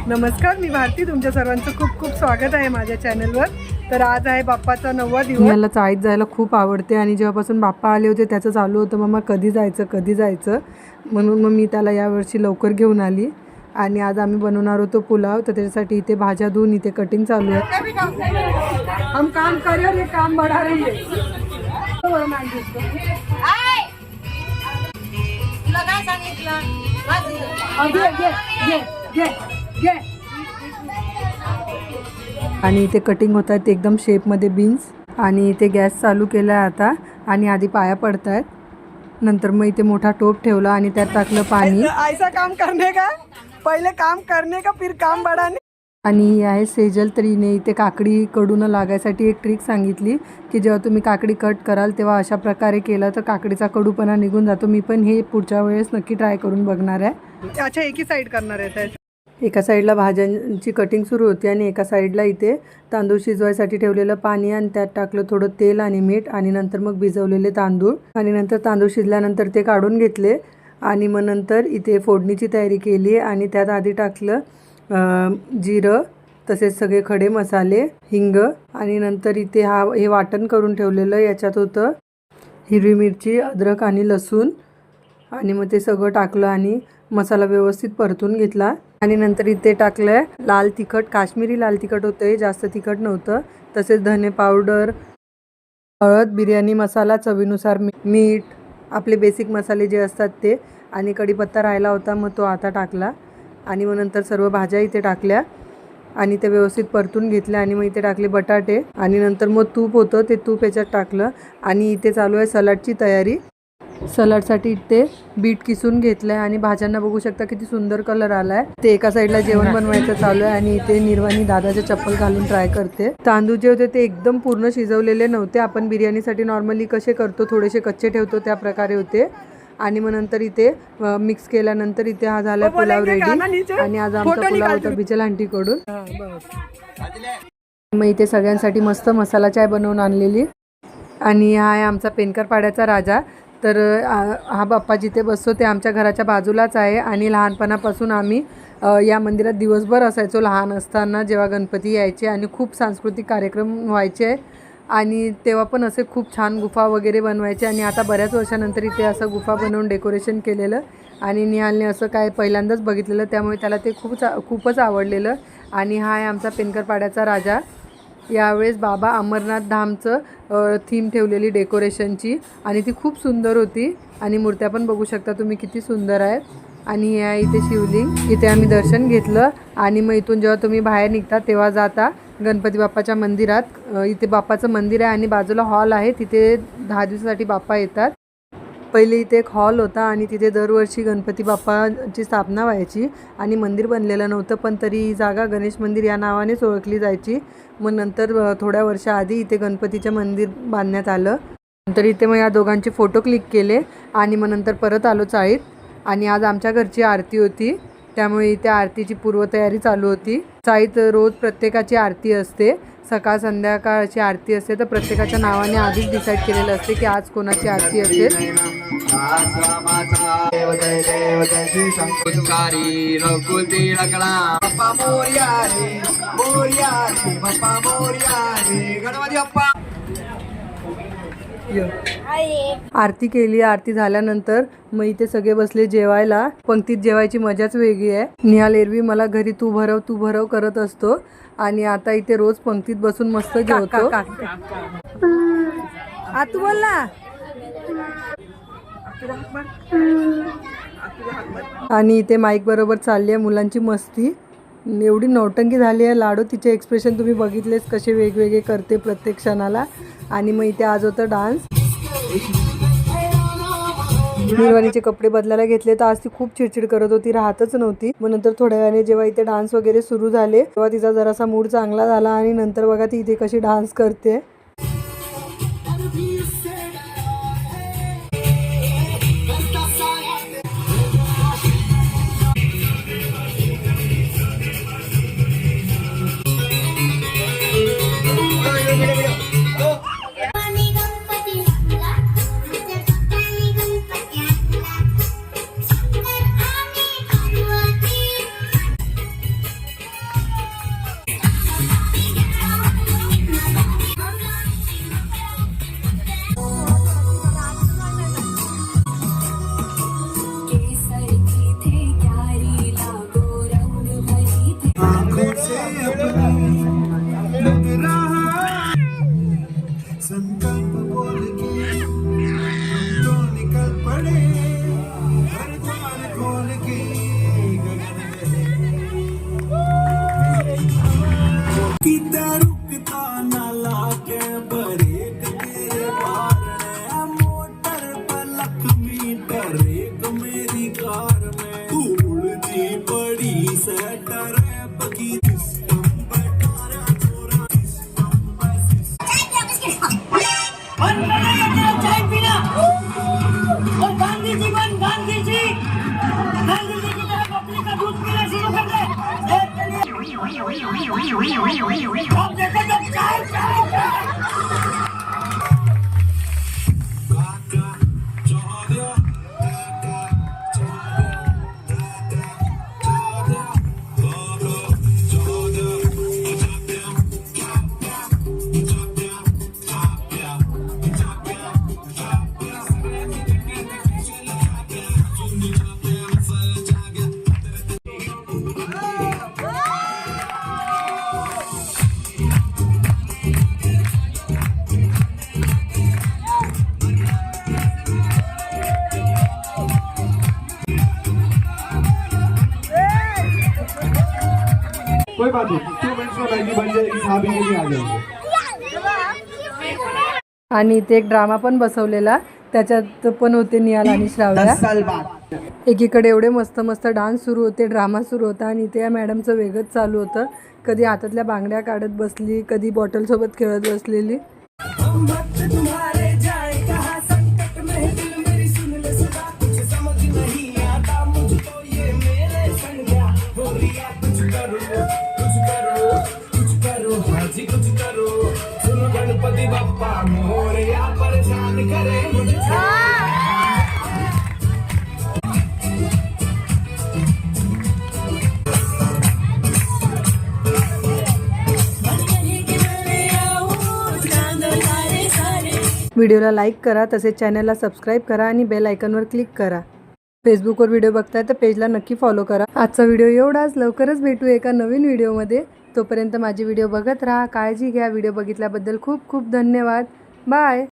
नमस्कार, मी भारती. तुमच्या सर्वांचं खूप खूप स्वागत आहे माझ्या चॅनलवर. तर आज आहे बाप्पाचा 9वा दिवस. मला चाळीत जायला खूप आवडते आणि जेव्हापासून बाप्पा आले होते त्याचं चालू होतं मम्मा कधी जायचं. म्हणून मग मी त्याला यावर्षी लवकर घेऊन आली आणि आज आम्ही बनवणार होतो पुलाव. तर त्याच्यासाठी इथे भाज्या धुवून इथे कटिंग चालू आहे. हम काम कर रहे हैं, काम बढ़ा रहे हैं. आणि इथे कटिंग होत आहेत एकदम शेपमध्ये बीन्स. आणि इथे गॅस चालू केला आहे आता आणि आधी पाया पडत आहेत. नंतर मग इथे मोठा टोप ठेवला आणि त्यात टाकलं पाणी. ऐसा काम करणे का, पहिले काम करणे का फिर काम बढ़ाने. आणि ही आहे सेजल. तर हिने इथे काकडी कडू न लागायसाठी एक ट्रिक सांगितली की जेव्हा तुम्ही काकडी कट कराल तेव्हा अशा प्रकारे केलं तर काकडीचा कडूपणा निघून जातो. मी पण हे पुढच्या वेळेस नक्की ट्राय करून बघणार आहे. अच्छा, एकी साईड करणार आहे. एका साईडला भाज्यांची कटिंग सुरू होती आणि एका साईडला इथे तांदूळ शिजवायसाठी ठेवलेलं पाणी आणि त्यात टाकलं थोडं तेल आणि मीठ आणि नंतर मग भिजवलेले तांदूळ आणि नंतर तांदूळ शिजल्यानंतर ते काढून घेतले आणि मग नंतर इथे फोडणीची तयारी केली आणि त्यात आधी टाकलं जिरं, तसेच सगळे खडे मसाले, हिंग आणि नंतर इथे हे वाटण करून ठेवलेलं. याच्यात होतं हिरवी मिरची, अद्रक आणि लसूण आणि मग ते सगळं टाकलं आणि मसाला व्यवस्थित परतून घेतला. आणि नंतर इथे टाकलं लाल तिखट, काश्मीरी लाल तिखट होतं हे, जास्त तिखट नव्हतं. तसेच धने पावडर, हळद, बिर्याणी मसाला, चवीनुसार मीठ, आपले बेसिक मसाले जे असतात ते, आणि कढीपत्ता राहिला होता मग तो आता टाकला. आणि मग नंतर सर्व भाज्या इथे टाकल्या आणि ते व्यवस्थित परतून घेतल्या. आणि मग इथे टाकले बटाटे आणि नंतर मग तूप होतं ते तूप याच्यात टाकलं. आणि इथे चालू आहे सलाडची तयारी. सलाडसाठी इथे बीट किसून घेतलं आहे आणि भाज्यांना बघू शकता किती सुंदर कलर आला आहे. ते एका साईडला जेवण बनवायचं चालू आहे आणि इथे निर्वाणी दादाचे चप्पल घालून ट्राय करते. तांदूळ जे होते ते एकदम पूर्ण शिजवलेले नव्हते. आपण बिर्याणीसाठी नॉर्मली कसे करतो, थोडेसे कच्चे ठेवतो त्या प्रकारे होते. आणि मग नंतर इथे मिक्स केल्यानंतर इथे हा झाला पुलाव रेडी. आणि आज आमचा पुलाव होता बिचल आंटीकडून. मग इथे सगळ्यांसाठी मस्त मसाला चाय बनवून आणलेली. आणि हा आहे आमचा पेनकर पाड्याचा राजा. तर हा बाप्पा जिथे बसतो ते आमच्या घराच्या बाजूलाच आहे आणि लहानपणापासून आम्ही या मंदिरात दिवसभर असायचो लहान असताना जेव्हा गणपती यायचे आणि खूप सांस्कृतिक कार्यक्रम व्हायचे. आणि तेव्हा पण असे खूप छान गुफा वगैरे बनवायचे. आणि आता बऱ्याच वर्षानंतर इथे असं गुफा बनवून डेकोरेशन केलेलं आणि निहालने असं काय पहिल्यांदाच बघितलेलं, त्यामुळे त्याला ते खूपच आवडलेलं. आणि हा आहे आमचा पेनकर पाड्याचा राजा. यावेळेस बाबा अमरनाथ धामचं थीम ठेवलेली डेकोरेशनची आणि ती खूप सुंदर होती. आणि मूर्त्या पण बघू शकता तुम्ही किती सुंदर आहेत. आणि हे आहे इथे शिवलिंग. इथे आम्ही दर्शन घेतलं आणि मग इथून जेव्हा तुम्ही बाहेर निघता तेव्हा जाता गणपती बाप्पाच्या मंदिरात. इथे बाप्पाचं मंदिर आहे आणि बाजूला हॉल आहे, तिथे 10 दिवसासाठी बाप्पा येतात. पहिले इथे एक हॉल होता आणि तिथे दरवर्षी गणपती बाप्पाची स्थापना व्हायची आणि मंदिर बनलेलं नव्हतं, पण तरी ही जागा गणेश मंदिर या नावानेच ओळखली जायची. मग नंतर थोड्या वर्षाआधी इथे गणपतीचं मंदिर बांधण्यात आलं. नंतर इथे मग या दोघांचे फोटो क्लिक केले आणि मग नंतर परत आलो चाळीत. आणि आज आमच्या घरची आरती होती, त्यामुळे इथे आरतीची पूर्वतयारी चालू होती. चाळीत रोज प्रत्येकाची आरती असते, सकाळ संध्याकाळची आरती असते. तर प्रत्येकाच्या नावाने आधीच डिसाईड केलेलं असते की आज कोणाची आरती असेल. आरती केली. आरती झाल्यानंतर मग इथे सगळे बसले जेवायला. पंक्तीत जेवायची मजाच वेगळी आहे. निहाल एरवी मला घरी तू भरव करत असतो आणि आता इथे रोज पंक्तीत बसून मस्त जेवतो. तू बोल ना. आणि इथे माईक बरोबर चालली आहे मुलांची मस्ती. एवढी नौटंकी झाली आहे. लाडू तिचे एक्सप्रेशन तुम्ही बघितलेच कसे वेगवेगळे करते प्रत्येक क्षणाला. आणि मग इथे आज होतं डान्स. निर्वाणीचे कपडे बदलायला घेतले तर आज ती खूप चिडचिड करत होती, राहतच नव्हती. मग नंतर थोड्या वेळाने जेव्हा इथे डान्स वगैरे सुरू झाले तेव्हा तिचा जरासा मूड चांगला झाला आणि नंतर बघा ती इथे कशी डान्स करते. कोई बात नहीं, 2 मिनट्स में मैगी बन जाएगी, साहब ही लेके आ जाएंगे। आणि इथे एक ड्रामा पण बसवलेला, त्याच्यात पण होते निहाल आणि श्राव्या। 10 साल बाद एकीकडे एवढे मस्त मस्त डान्स सुरू होते, ड्रामा सुरू होता आणि इथे या मॅडमचं वेगळंच चालू होतं। कधी हातातल्या बांगड्या काढत बसली, कधी बॉटल सोबत खेळत बसलेली। व्हिडिओला लाईक करा, तसेच चॅनलला सबस्क्राईब करा आणि बेल आयकॉनवर क्लिक करा। फेसबुकवर व्हिडिओ बघताय तर पेजला नक्की फॉलो करा। आजचा व्हिडिओ एवढाच, लवकरच भेटू एका नवीन व्हिडिओमध्ये। तोपर्यंत माझी व्हिडिओ बघत राहा, काळजी घ्या। व्हिडिओ बघितल्याबद्दल खूप खूप धन्यवाद। बाय।